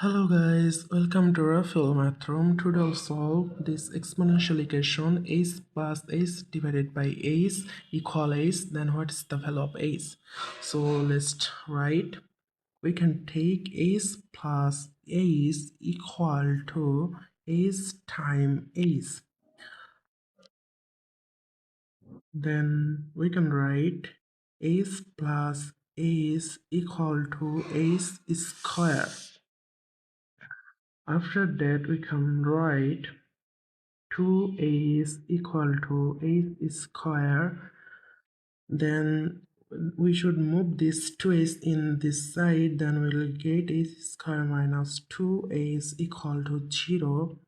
Hello guys, welcome to Rafael Math Room. Today I'll solve this exponential equation a plus a divided by a equal a. Then what is the value of a? So let's write. We can take a plus a equal to a times a. Then we can write a plus a equal to a square. After that we can write 2a is equal to a square. Then we should move this 2a in this side, then we'll get a square minus 2a is equal to 0.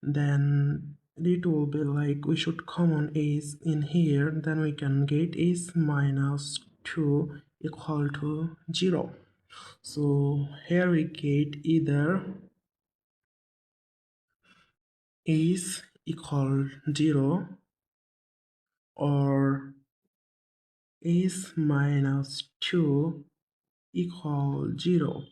Then it will be like we should common a in here, then we can get a minus 2 equal to 0. So here we get either is equal 0 or is minus 2 equal 0.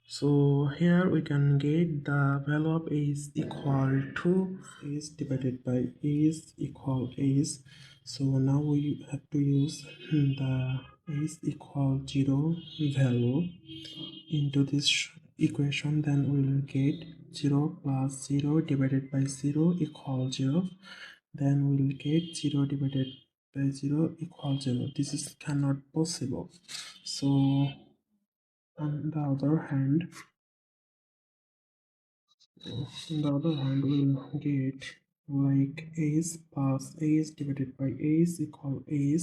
So here we can get the value of a is equal to is divided by is equal is. So now we have to use the is equal 0 value into this equation. Then we will get 0 plus 0 divided by 0 equal 0. Then we will get 0 divided by 0 equal 0. This is cannot possible. So on the other hand, we'll get like a plus a divided by a equal a.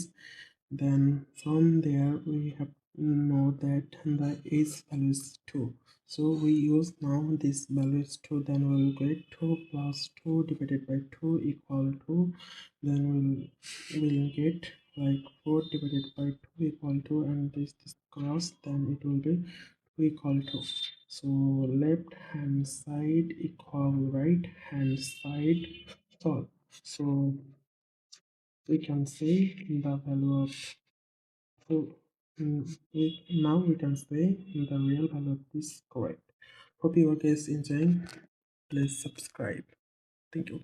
Then from there we have to know that the a's value is 2. So we use now this value is 2. Then we'll get 2 plus 2 divided by 2 equal 2. Then we'll get like 4 divided by 2 equal to, and this cross, then it will be 2 equal to. So left hand side equal right hand side solve. So we can say the value of, so now we can say the real value of this is correct. Hope you guys enjoying. Please subscribe. Thank you.